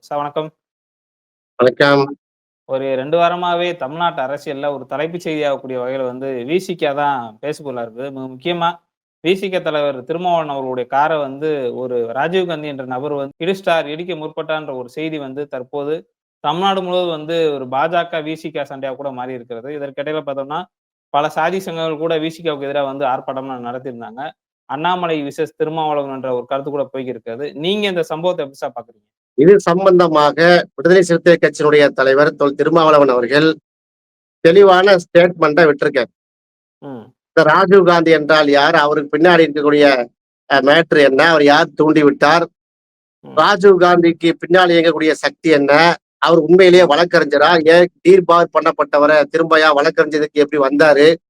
வணக்கம். வணக்கம். ஒரு 2 வாரமாவே தமிழ்நாட்டு அரசியல்ல ஒரு தலைப்புச் செய்தியாகக்கூடிய வகையில விசிக தான் பேசுபொருளா இருக்குது. முக்கியமா விசிக தலைவர் திருமாவளவன் அவர்களுடைய கார ஒரு ராஜீவ்காந்தி என்ற நபர் இடிச்சிட்டார், இடிக்க முற்பட்டார்ன்ற ஒரு செய்தி தற்போது தமிழ்நாடு முழுவதும் ஒரு பாஜக, விசிக சண்டையா கூட மாறி இருக்கிறது. இதற்கிடையில பார்த்தோம்னா, பல சாதி சங்கங்கள் கூட விசிகவுக்கு எதிரா ஆர்ப்பாட்டம்லாம் நடத்தியிருந்தாங்க. அண்ணாமலை விசஸ் திருமாவளவன் என்ற ஒரு கருத்து கூட போய்க்கிருக்கிறது. நீங்க இந்த சம்பவத்த எப்படி சார் பார்க்குறீங்க? இது சம்பந்தமாக விடுதலை சிறுத்தை கட்சியினுடைய தலைவர் திருமாவளவன் அவர்கள் தெளிவான ஸ்டேட்மெண்ட்டை விட்டிருக்கார். ம். இந்த ராஜீவ் காந்தி என்றால் யார்? அவருக்கு பின்னாடி இருக்கக்கூடிய மேட்ரு என்ன? அவர் யார் தூண்டி விட்டார்? ம். ராஜீவ் காந்திக்கு பின்னாடி இயங்கக்கூடிய சக்தி என்ன? அவர் உண்மையிலேயே ம். வழக்கறிஞரா? ஏன் டீர்பார் பண்ணப்பட்டவரை திரும்பயா வழக்கறிஞருக்கு எப்படி வந்தாரு? ம்.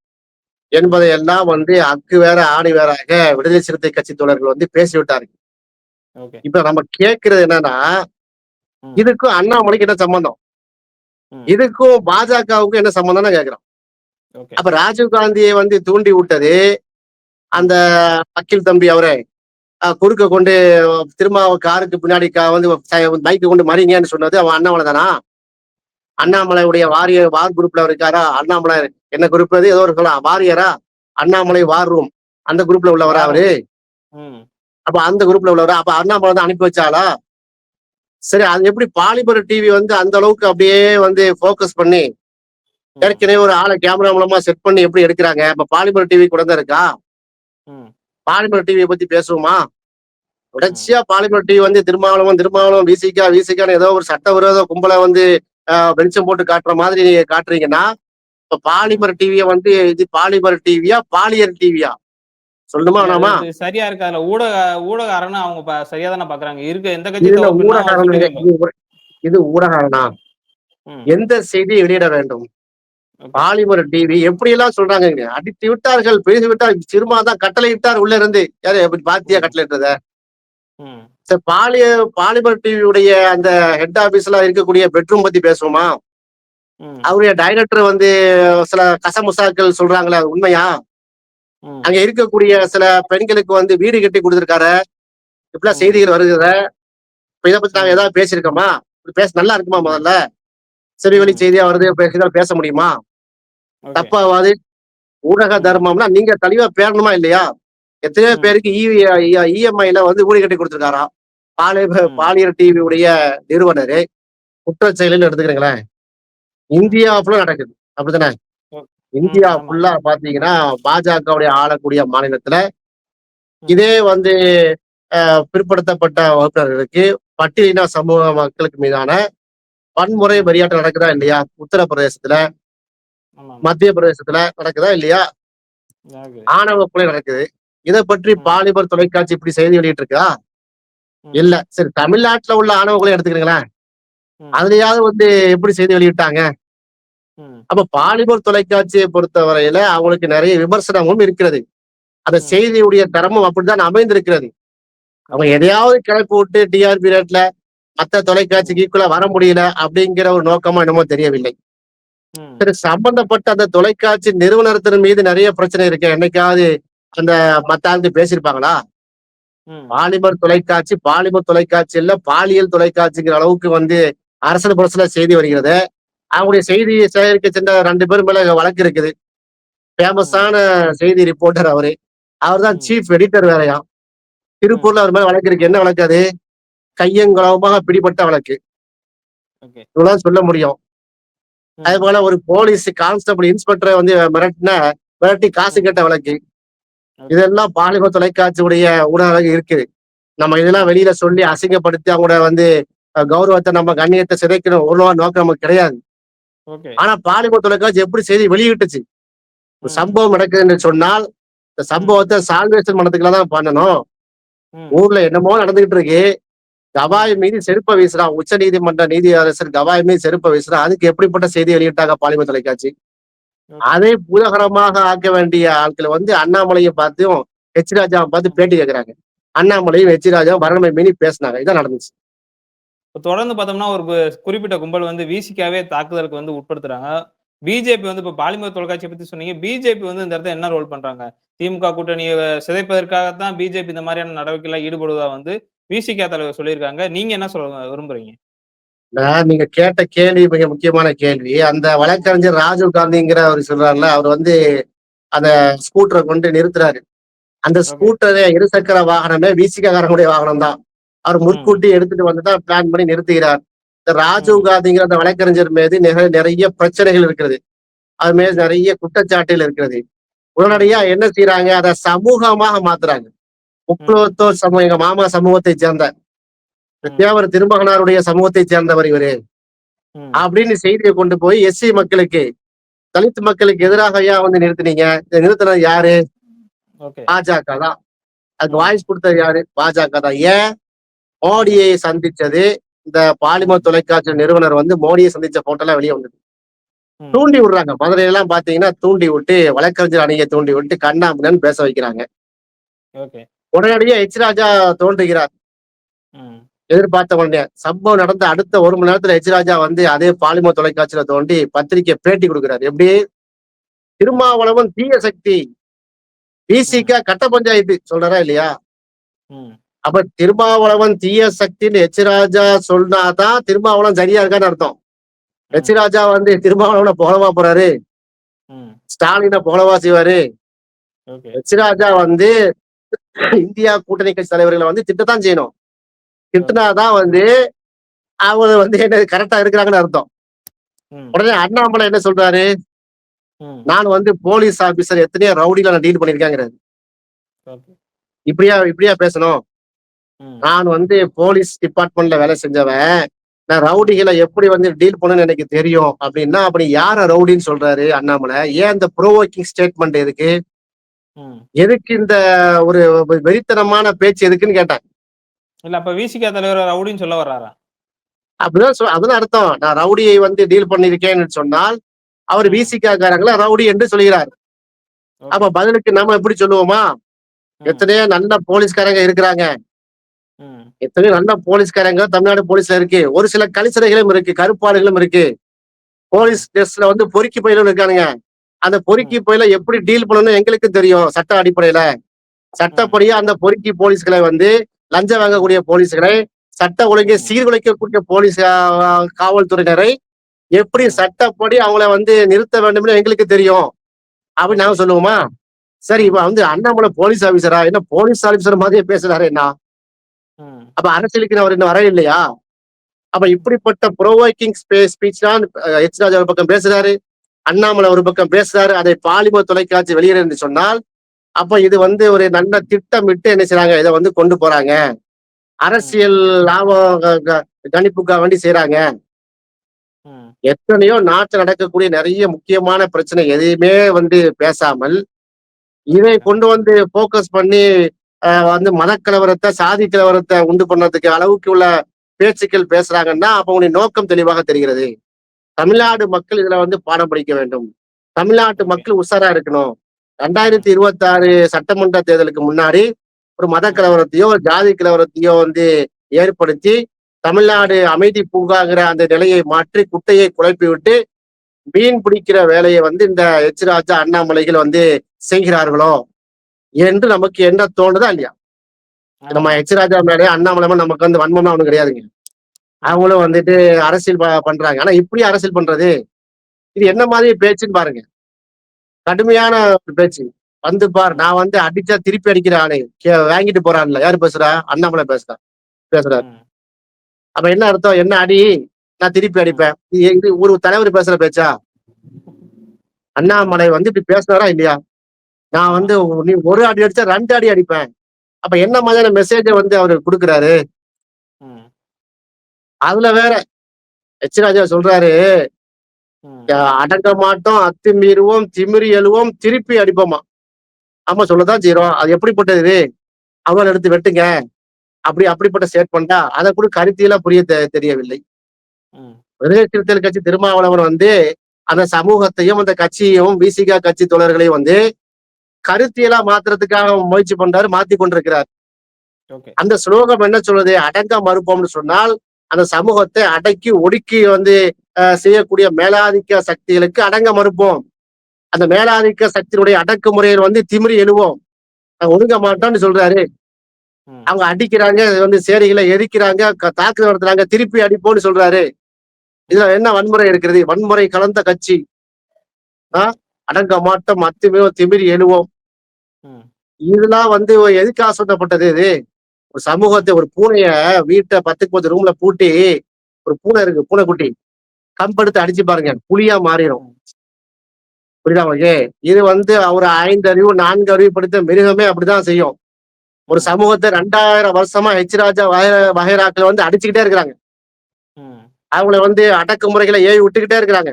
என்பதையெல்லாம் அக்கு வேற ஆணி வேறாக விடுதலை சிறுத்தை கட்சி தோழர்கள் பேசிவிட்டார்கள். ஓகே. இப்ப நம்ம கேட்கிறது என்னன்னா, ம். இதுக்கும் அண்ணாமலைக்கு என்ன சம்பந்தம்? ம். இதுக்கும் பாஜகவுக்கும் என்ன சம்பந்தம்னு கேட்கிறோம். ஓகே. அப்ப ராஜீவ் காந்தியை தூண்டி விட்டது ம். அந்த வக்கீல் தம்பி அவரை குறுக்க கொண்டு திரும்ப காருக்கு பின்னாடி பைக்கு கொண்டு மறிங்கன்னு சொன்னது அவன் அண்ணாமலை தானா? ம். அண்ணாமலையுடைய வார் குரூப்ல இருக்காரா? அண்ணாமலை என்ன குரூப் அது? ஏதோ ஒரு சொல்லலாம் வாரியரா? அண்ணாமலை வார் ரூம் அந்த குரூப்ல உள்ளவரா அவரு? வாரம். ம். அப்ப அந்த குரூப்ல உள்ளவரா? அப்ப அண்ணாமலை தான் அனுப்பி வச்சாலா? சரி, அது எப்படி பாலிமர் டிவி அந்த அளவுக்கு அப்படியே போக்கஸ் பண்ணி ம். ஏற்கனவே ஒரு ஆளை கேமரா மூலமா செட் பண்ணி எப்படி எடுக்கிறாங்க? அப்ப பாலிமர் டிவி கூட தான் இருக்கா? ம். பாலிமர் டிவியை பத்தி பேசுவோமா? ம். தொடர்ச்சியா பாலிமர் டிவி திருமாவளவன் விசிகான்னு ஏதோ ஒரு சட்டவிரோத கும்பலை வெளிச்சம் போட்டு காட்டுற மாதிரி நீங்க காட்டுறீங்கன்னா, இப்ப ம். பாலிமர் டிவிய இது பாலிமர் டிவியா? பாலியல் டிவியா? சொல்லணுமா இல்ல வேணாமா? இது சரியா இருக்கு. அதுல ஊடக ஊடக அரண அவங்க சரியா தானே பார்க்குறாங்க. எந்த கட்சி இதுல தவறுனா ஊடகம் சொல்லிதான் இது ஊடகம்னா ம். எந்த செய்தியை வெளியிட வேண்டும்? ஓகே. பாலிமர் டிவி எப்படியெல்லாம் சொல்றாங்கங்க. அடித்து விட்டார்கள், பேசி விட்டார், சினிமா தான் கட்டளை இட்டார் உள்ள இருந்து. யாரு எப்படி பாத்தியா ம். கட்டளை இட்டத? ம். சரி, பாலிமர் டிவியுடைய அந்த ஹெட் ஆபீஸ்ல இருக்கக்கூடிய பெட்ரூம் பத்தி பேசுவோமா? ம். அவருடைய டைரக்டர் சில கசமுசாக்கள் சொல்றாங்களே, அது உண்மையா? ம். அங்க இருக்கக்கூடிய சில பெண்களுக்கு வீடு கட்டி கொடுத்திருக்காரு. இப்படிலாம் ம். செய்திகள் வருகுத. இப்ப இத பத்தி நாங்க ம். ஏதாவது பேசியிருக்கோமா? இப்படி பேச நல்லா இருக்குமா ம். முதல்ல? செவி வழி ம். செய்தியா வருது, பேச முடியுமா? ஓகே. தப்பாவாது? ஊடக ம். தர்மம்னா நீங்க தெளிவா பேரணுமா இல்லையா? எத்தனையோ ம். பேருக்கு இஎம்ஐல வீடு கட்டி கொடுத்திருக்காராம். ம். பாலியர் டிவி உடைய நிறுவனரு. குற்றச் செயல்னு எடுத்துக்கிறீங்களேன். ம். இந்தியா ஃபுல்லா நடக்குது. அப்படித்தானே? ஓ ம். இந்தியா ஆமா. ஃபுல்லா பாத்தீங்கன்னா, பாஜகவுடைய ஆளக்கூடிய மாநிலத்துல ம். இதே பிற்படுத்தப்பட்ட வகுப்பினர்களுக்கு, பட்டியலின சமூக மக்களுக்கு மீதான வன்முறை ம். வெறியாட்டம் நடக்குதா இல்லையா? உத்தரப்பிரதேசத்துல, ஆமாமா. மத்திய பிரதேசத்துல நடக்குதா இல்லையா? நடக்குது. ஆணவ கொலை நடக்குது. இத பற்றி ம். பாலிமர் தொலைக்காட்சி இப்படி செய்தி வெளியிட்டு இருக்கா? ம். இல்ல. சரி, தமிழ்நாட்டுல உள்ள ஆணவ கொலை எடுத்துக்கிறீங்களேன். ம். அதுலயாவது எப்படி செய்தி வெளியிட்டாங்க? ம். அப்ப பாலிமர் தொலைக்காட்சியை பொறுத்தவரையில அவங்களுக்கு நிறைய விமர்சனமும் இருக்கிறது. அந்த ம். செய்தியுடைய தரமும் அப்படித்தான் அமைந்திருக்கிறது. அவங்க ஓகே. எதையாவது கிளப்பி விட்டு டிஆர்பி ரேட்ல மத்த ம். தொலைக்காட்சிக்கு ஈக்குவலா வர முடியல அப்படிங்கிற ஒரு நோக்கமா என்னமோ தெரியவில்லை. ம். சரி, சம்பந்தப்பட்ட அந்த தொலைக்காட்சி நிறுவனத்தின் மீது நிறைய பிரச்சனை இருக்கு. என்னைக்காவது அந்த மத்த ஆளுங்க பேசியிருப்பாங்களா? ம். பாலிமர் தொலைக்காட்சி இல்ல, பாலியல் தொலைக்காட்சிங்கிற அளவுக்கு அரசல் புரசலா செய்தி வருகிறது. அவங்களுடைய செய்தியை சேகரிக்க சென்ற 2 பேர் மேல வழக்கு இருக்குது. ம். ஃபேமஸான செய்தி ரிப்போர்ட்டர் அவரு. அவர்தான் ம். சீஃப் எடிட்டர் வேறயாம். ம். திருப்பூர்ல அவர் மேல வழக்கு இருக்கு. என்ன வழக்கு அது? ம். கையங்களவுமாக பிடிபட்ட வழக்கு. ஓகே. இவ்வளவுதான் சொல்ல முடியும். அதே ம். போல ஒரு போலீஸ் கான்ஸ்டபிள் இன்ஸ்பெக்டரை மிரட்டி காசு ம். கேட்ட வழக்கு. ஓகே. இதெல்லாம் பாலிமர் தொலைக்காட்சியுடைய ஊடகம் இருக்குது. நம்ம இதெல்லாம் ம். வெளியில சொல்லி அசிங்கப்படுத்தி அவங்களோட கௌரவத்தை நம்ம கண்ணியத்தை சிதைக்கணும் ஒரு நோக்கம் நமக்கு கிடையாது. ஓகே. ஆனா பாலிமர் தொலைக்காட்சி எப்படி செய்தி வெளியிட்டுச்சு? ஒரு ம். சம்பவம் நடக்குதுன்னு சொன்னால் இந்த ம். சம்பவத்தை சால்வேஷன் பண்ணதுக்குள்ள தான் பண்ணணும். ம். ஊர்ல என்னமோ நடந்துகிட்டு இருக்கு. கவாய் ம். மீது செருப்ப வீசுறான். உச்ச நீதிமன்ற நீதியரசர் கவாய் மீது செருப்ப வீசுறான். அதுக்கு எப்படிப்பட்ட செய்தி வெளியிட்டாங்க பாலிமர் தொலைக்காட்சி? ஓகே. அதை பூதகரமாக ஆக்க வேண்டிய ஆட்கள் அண்ணாமலையை பார்த்தும் ஹெச் ராஜாவை பார்த்து ம். பேட்டி கேட்கிறாங்க. அண்ணாமலையும் ஹெச் ராஜாவும் வரணமை மீறி பேசினாங்க. இதான் நடந்துச்சு. இப்ப தொடர்ந்து பார்த்தோம்னா, ஒரு குறிப்பிட்ட கும்பல் விசிகாவே தாக்குதலுக்கு உட்படுத்துறாங்க. பிஜேபி இப்ப பாலிமர் தொலைக்காட்சிய பத்தி சொன்னீங்க. பிஜேபி இந்த இடத்துல என்ன ரோல் பண்றாங்க? திமுக கூட்டணிய சிதைப்பதற்காகத்தான் பிஜேபி இந்த மாதிரியான நடவடிக்கைலாம் ஈடுபடுவதா விசிக தலைவர் சொல்லியிருக்காங்க. நீங்க என்ன சொல்ல விரும்புறீங்க? நீங்க கேட்ட கேள்வி மிக முக்கியமான கேள்வி. அந்த வழக்கறிஞர் ராஜீவ் காந்திங்கிற அவர் சொல்றார்ல, அவர் வந்து அந்த ஸ்கூட்டர கொண்டு நிறுத்துறாரு. அந்த ஓகே. ஸ்கூட்டரே இருசக்கர வாகனமே விசிககாரனுடைய வாகனம் தான். அவர் ம். முன்கூட்டி எடுத்துட்டு வந்து தான் பிளான் பண்ணி நிறுத்துகிறார். இந்த ராஜீவ் ம். காந்திங்கிற அந்த வழக்கறிஞர் மீது நிறைய பிரச்சனைகள் இருக்கிறது. அது மீது ஓகே. நிறைய குற்றச்சாட்டுகள் இருக்கிறது. உடனடியா ம். என்ன செய்றாங்க? அத சமூகமாக மாத்துறாங்க. ம். முக்குலத்தோர் சமூகம் எங்க மாமா சமூகத்தைச் சேர்ந்த ம். தேவர் திருமகனாருடைய சமூகத்தைச் சேர்ந்தவர் இவரு. ம். அப்படின்னு செய்திய கொண்டு போய் எஸ்சி மக்களுக்கு, தலித் மக்களுக்கு ம். எதிராக ஏன் வந்து நிறுத்துனீங்க? இத நிறுத்துனது யாரு? ஓகே. பாஜக தான். அதுக்கு ம். வாய்ஸ் குடுத்தது யாரு? பாஜக தான். ஏன்? ம். மோடியை சந்திச்சது, இந்த பாலிமர் ம். தொலைக்காட்சி நிறுவனர் வந்து மோடிய சந்திச்ச ஃபோட்டோலாம் வெளிய வந்தது. ம். தூண்டி விடுறாங்க. மதுரையெல்லாம் பார்த்தீங்கன்னா, தூண்டி விட்டு வழக்கறிஞர் அணிய தூண்டி விட்டு கண்ணா பின்னான்னு பேச வைக்கிறாங்க. ஓகே. உடனடியா எச் ராஜா தோன்றுகிறார். ம். எதிர்பார்த்த உடனே. சம்பவம் நடந்த அடுத்த 1 மணி நேரத்துல எச் ராஜா வந்து அதே பாலிமர் தொலைக்காட்சியில தோண்டி பத்திரிக்கை பேட்டி குடுக்குறாரு. எப்படி? ம். திருமாவளவன் தீய சக்தி. ம். விசிக கட்ட பஞ்சாயத்து சொல்றாரா இல்லையா? ம். அப்ப திருமாவளவன் தீய சக்தின்னு எச் ராஜா சொன்னாதான் திருமாவளவன் சரியா இருக்கான்னு அர்த்தம். எச் ம். ராஜா வந்து திருமாவளவன புகழவா போறாரு? ம். ஸ்டாலின புகழவா செய்வாரு? ஓகே. எச் ராஜா வந்து இந்தியா கூட்டணி கட்சி தலைவர்கள வந்து திட்டத்தான் செய்யணும். ஓகே. திட்டுனாதான் வந்து அவங்க வந்து என்ன கரெக்ட்டா இருக்கிறாங்கன்னு அர்த்தம். ம். உடனே அண்ணாமலை என்ன சொல்றாரு? ம். நான் வந்து போலீஸ் ஆபீசர் எத்தனையோ ரவுடில நான் டீல் பண்ணியிருக்கேங்கிறாரு. ஓகே. இப்படியா இப்படியா பேசணும்? ம். நான் வந்து போலீஸ் டிபார்ட்மெண்ட்ல வேலை செஞ்சவன். நான் ம். ரவுடிகள எப்படி வந்து டீல் பண்ணணும்னு எனக்கு தெரியும் அப்படின்னா, அப்படி யார ரவுடின்னு சொல்றாரு அண்ணாமலை? ஏன் இந்த புரோவோக்கிங் ஸ்டேட்மெண்ட் எதுக்கு? ம். எதுக்கு இந்த ஒரு வெறித்தனமான பேச்சு எதுக்குன்னு கேட்டேன். இல்ல அப்ப விசிக தலைவர் ரவுடின்னு சொல்ல வர்றாரா? அப்படிதான் அதுதான் அர்த்தம். நான் ரவுடியை வந்து டீல் பண்ணியிருக்கேன்னு சொன்னால், அவர் ம். விசிக காரங்கள ரவுடி என்று சொல்கிறார். ஓகே. அப்ப பதிலுக்கு நாம எப்படி சொல்லுவோமா? ம். எத்தனையோ நல்ல போலீஸ்காரங்க இருக்கிறாங்க. ம். எத்தனையோ நல்ல போலீஸ்காரங்க தமிழ்நாடு போலீஸ்ல இருக்கு. ஒரு சில கழிச்சறைகளும் இருக்கு. கருப்பாடுகளும் இருக்கு. ம். போலீஸ் ட்ரெஸ்ல வந்து பொறுக்கி பயலும் இருக்கானுங்க. அந்த பொறுக்கி ம். பயல எப்படி டீல் பண்ணணும்னு எங்களுக்கு தெரியும். சட்ட அடிப்படையில. ம். சட்டப்படியா அந்த பொறுக்கி போலீஸ்களை வந்து லஞ்சம் ம். வாங்கக்கூடிய போலீஸ்களை, சட்ட ஒழுங்கை ம். சீர்குலைக்கக்கூடிய போலீஸ் காவல்துறையினரை எப்படி ம். சட்டப்படி அவங்கள வந்து நிறுத்த வேண்டும்னு எங்களுக்கு தெரியும். அப்படின்னு ஓகே. நாங்க சொல்லுவோமா? சரி இப்ப ம். வந்து அண்ணாமலை போலீஸ் ஆபீசரா? என்ன போலீஸ் ஆபீசர் மாதிரியே பேசுறாரு என்ன? ம். அப்ப அரசியலுக்கு அவர் இன்னும் வரவே இல்லையா? அப்ப இப்படிப்பட்ட புரோவோக்கிங் ஸ்பீச் தான் எச் ராஜா ஒரு பக்கம் பேசுறாரு. அண்ணாமலை ஒரு பக்கம் பேசுறாரு. அதை பாலிமர் தொலைக்காட்சி வெளியிட என்று சொன்னால், அப்ப இது ம். வந்து ஒரு நல்ல திட்டமிட்டு என்ன செய்றாங்க? இத வந்து கொண்டு போறாங்க. ம். அரசியல் லாபம் கணிப்புக்காக வேண்டி செய்றாங்க. ம். எத்தனையோ நாட்டுல நடக்கக்கூடிய நிறைய முக்கியமான பிரச்சனை எதையுமே வந்து பேசாமல், இதை ஓகே. கொண்டு வந்து ஃபோக்கஸ் பண்ணி வந்து மதக்கலவரத்த, சாதி கலவரத்த உண்டு பண்ணதுக்கு அளவுக்கு உள்ள பேச்சுக்கள் பேசுறாங்கன்னா, அப்ப உங்களுடைய நோக்கம் தெளிவாக தெரிகிறது. ம். தமிழ்நாடு மக்கள் இதுல வந்து பாடம் படிக்க வேண்டும். தமிழ்நாட்டு ஓகே. மக்கள் உஷாரா இருக்கணும். ம். 2026 சட்டமன்ற தேர்தலுக்கு முன்னாடி ஒரு மத ம். கலவரத்தையோ, ஜாதி கலவரத்தையோ வந்து ஏற்படுத்தி, தமிழ்நாடு ம். அமைதி பூங்காங்கிற அந்த நிலையை மாற்றி குட்டையை குழப்பி விட்டு, மீன் பிடிக்கிற வேலைய வந்து இந்த எச் ராஜா, அண்ணாமலைகள் வந்து செய்கிறார்களோ என்று நமக்கு என்ன தோணுதா இல்லையா? நம்ம ஆமா. எச் ராஜா மேலயோ, அண்ணாமலை மேல நமக்கு வந்து வன்மம்லாம் ஒண்ணும் கிடையாதுங்க. ம். அவங்களும் வந்துட்டு அரசியல் பண்றாங்க. ஆனா இப்படியா அரசியல் பண்றது? இது என்ன ம். மாதிரி பேச்சுன்னு பாருங்க. கடுமையான ஒரு பேச்சு. வந்து பாரு ம். நான் வந்து அடிச்சா திருப்பி அடிக்கிற ஆளு. வாங்கிட்டு போறான்ல. யாரு பேசுறா? அண்ணாமலை பேசுறாரு. ம். அப்ப என்ன அர்த்தம்? என்ன அடி? நான் திருப்பி ம். அடிப்பேன். இது ஒரு தலைவர் பேசுற பேச்சா? ம். அண்ணாமலை வந்து இப்படி பேசுனாரா இல்லையா? நான் ஆமா. வந்து நீ ஒரு அடி அடிச்சா 2 அடி அடிப்பேன். அப்ப என்ன ம். மாதிரியான மெசேஜ வந்து அவரு குடுக்குறாரு? ம். அதுல வேற எச் ராஜா சொல்றாரு, ம். அடங்க மாட்டோம், அத்துமீறுவோம், திமிறி எழுவோம், திருப்பி அடிப்போமாம். ஆமா சொல்லத்தான் செய்றோம். அது எப்படிப்பட்டது இது? அவர எடுத்து வெட்டுங்க. அப்படிப்பட்ட ஸ்டேட்மெண்டா? அத கூட கருத்தியலா புரிய தெரியவில்லை. ம். விடுதலை சிறுத்தைகள் கட்சி திருமாவளவன் வந்து அந்த சமூகத்தையும், அந்த கட்சியையும், விசிக கட்சி தோழர்களையும் வந்து கருத்தியலா மாத்துறதுக்காக முயற்சி பண்றாரு, மாத்திக் கொண்டிருக்கிறார். ஓகே. அந்த ஸ்லோகம் என்ன சொல்லுது? அடங்க மறுப்போம்னு சொன்னால், அந்த சமூகத்தை அடக்கி, ஒடுக்கி வந்து செய்யக்கூடிய மேலாதிக்க சக்திகளுக்கு அடங்க மறுப்போம். அந்த மேலாதிக்க சக்தியினுடைய அடக்குமுறையில் வந்து திமிறி எழுவோம். ஒடுங்க மாட்டோம்னு சொல்றாரு. ம். அவங்க அடிக்கிறாங்க, வந்து சேரிகளை எரிக்கிறாங்க, தாக்குதல் நடத்துறாங்க, திருப்பி அடிப்போம்னு சொல்றாரு. இதுல என்ன வன்முறை இருக்கிறது? வன்முறை கலந்த கட்சி. ஆ அடங்க மாட்டோம், அத்துமீறும், திமிரி எழுவோம். ம். இதெல்லாம் வந்து எதுக்காக சொல்லப்பட்டது இது? ஒரு ம். சமூகத்தை, ஒரு பூனைய வீட்டை 10க்கு 10 ரூம்ல பூட்டி, ஒரு பூனை இருக்கு, பூனைக்குட்டி. கம்பெடுத்து அடிச்சு பாருங்க. புலியா மாறிரும். ம். புரியுதா உங்களுக்கு? இது வந்து ம். ஒரு 5 அறிவு, 4 அறிவு படைத்த மிருகமே அப்படிதான் செய்யும். ஒரு ம். சமூகத்தை 2000 வருஷமா ஹெச் ராஜா வகைராக்கள் வந்து அடிச்சுக்கிட்டே இருக்கிறாங்க. ம். அவங்கள வந்து அடக்குமுறைகளை ஏவி விட்டுக்கிட்டே இருக்கிறாங்க.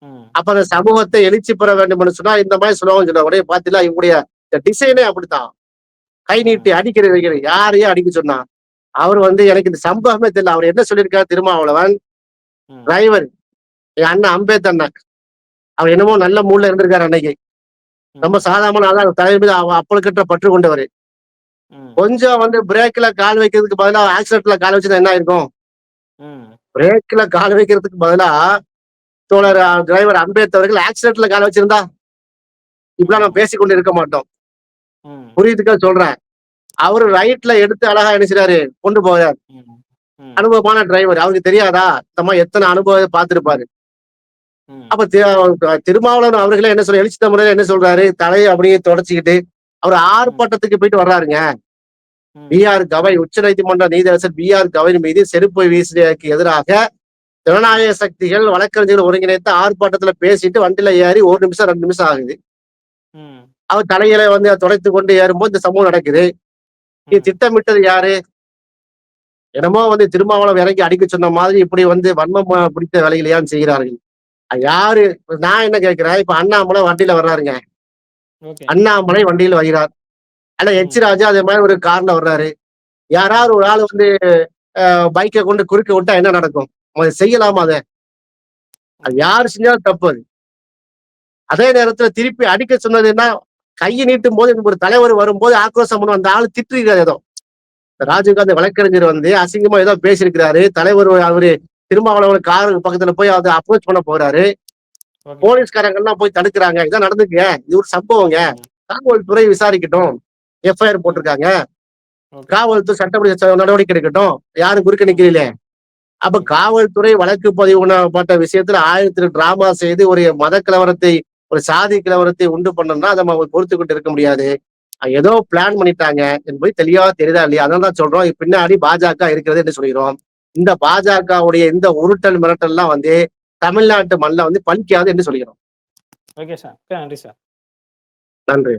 ம். அப்ப அந்த சமூகத்தை எழுச்சி பெற வேண்டும் என்று சொன்னா இந்த மாதிரி ஸ்லோகம் சொல்லுவாங்க. உடனே பாத்தீங்களா இவங்களுடைய இந்த டிசைனே அப்படித்தான். கை நீட்டி ம். அடிக்கிறது வைக்கிறது. யாரையும் அடிக்க சொன்னா? அவர் வந்து எனக்கு இந்த சம்பவமே தெரியல. அவர் என்ன சொல்லியிருக்காரு திருமாவளவன்? ம். டிரைவர் என் அண்ணன் அம்பேத் அண்ணன். அவர் என்னமோ நல்ல மூட்ல இருந்திருக்காரு அன்னைக்கு. ரொம்ப ம். சாதாரண ஆளா தலைவர் மீது அப்பழுக்கற்ற பற்று கொண்டவர். ம். கொஞ்சம் வந்து பிரேக்ல கால் வைக்கிறதுக்கு பதிலா ஆக்சிடென்ட்ல கால் வச்சுதான் என்ன ஆயிருக்கும்? ம். பிரேக்ல கால் வைக்கிறதுக்கு பதிலா தோழர் ம். டிரைவர் அம்பேத் அவர்கள் ஆக்சிடென்ட்ல கால் வச்சிருந்தா இப்படிலாம் நம்ம ம். பேசிக்கொண்டு இருக்க மாட்டோம். ம். புரியுதுக்கா சொல்றேன். அவரு ரைட்ல எடுத்து அழகா என்ன செய்றாரு? கொண்டு போறாரு. ம். ம். அனுபவமான டிரைவர். அவருக்கு தெரியாதா? இந்த மாதிரி எத்தனை அனுபவம் பார்த்திருப்பாரு. ம். அப்ப திருமாவளவன் அவர்களே என்ன சொல்ற எழுச்சி தமிழர் என்ன சொல்றாரு? தலையை அப்படியே தொடச்சுக்கிட்டு அவர் ம். ஆர்ப்பாட்டத்துக்கு போயிட்டு வர்றாருங்க. ம். பி.ஆர். கவை உச்சநீதிமன்ற நீதியரசர் பி.ஆர். கவையின் மீது செருப்பை வீசியதற்கு எதிராக ம். ஜனநாயக சக்திகள், வழக்கறிஞர்கள் ஒருங்கிணைத்து ஆர்ப்பாட்டத்துல பேசிட்டு வண்டியில ஏறி 1 நிமிஷம் 2 நிமிஷம் ஆகுது. ம். அவர் தலையில வந்து துடைத்துக் கொண்டு ஏறும்போது இந்த சம்பவம் நடக்குது. இது ம். திட்டமிட்டது யாரு? என்னமோ வந்து திருமாவளவன் இறங்கி அடிக்க சொன்ன மாதிரி இப்படி வந்து வன்மம் பிடித்த வேலைகளை ஏன் செய்கிறார்கள்? அது யாரு? நான் என்ன கேட்கிறேன், இப்ப அண்ணாமலை வண்டியில வர்றாருங்க. ஓகே. அண்ணாமலை வண்டியில வருகிறார். அல்ல எச் ம். ராஜா அதே மாதிரி ஒரு கார்ல வர்றாரு. யாராவது ம். ஒரு ஆள் வந்து பைக்கை கொண்டு குறுக்க விட்டா என்ன நடக்கும்? அவன் செய்யலாமா அத? அது ம். யாரு செஞ்சாலும் தப்பு அது. அதே நேரத்துல திருப்பி அடிக்க சொன்னது என்ன? கையை நீட்டும் போது ஒரு தலைவர் வரும்போது ஆக்ரோஷம் பண்ணும். அந்த ஆளு திட்டுகிறார் ஏதோ. ம். ராஜீவ்காந்தி வழக்கறிஞர் வந்து அசிங்கமா ஏதோ பேசியிருக்கிறாரு. தலைவர் அவரு திருமாவளவன் காருக்கு பக்கத்துல போய் அதை அப்ரோச் பண்ண போறாரு. ஓகே. போலீஸ்காரங்க எல்லாம் போய் தடுக்கிறாங்க. இதான் நடந்துக்குங்க. இது ஒரு சம்பவங்க. ம். காவல்துறை விசாரிக்கட்டும். எஃப்ஐஆர் ம். போட்டிருக்காங்க. ஓகே. காவல்துறை சட்டப்படி நடவடிக்கை எடுக்கட்டும். யாரும் குறுக்க ம். நிக்கிறீங்களே. அப்ப ஓகே. காவல்துறை வழக்கு பதிவு பண்ணப்பட்ட விஷயத்துல 1000 டிராமா செய்து ஒரு மத கலவரத்தை, ஒரு சாதி கலவரத்தை உண்டு பண்ணோம்னா அதை நம்ம பொறுத்துக்கிட்டு இருக்க முடியாது. ஏதோ பிளான் பண்ணிட்டாங்க என்பது தெளிவா தெரியுதா இல்லையா? அதனால தான் சொல்றோம் பின்னாடி பாஜக இருக்கிறது என்று சொல்கிறோம். இந்த பாஜகவுடைய இந்த உருட்டல் மிரட்டல்லாம் வந்து தமிழ்நாட்டு மண்ணில வந்து பலிக்காது என்று சொல்கிறோம். Okay sir. மிக்க நன்றி சார். நன்றி.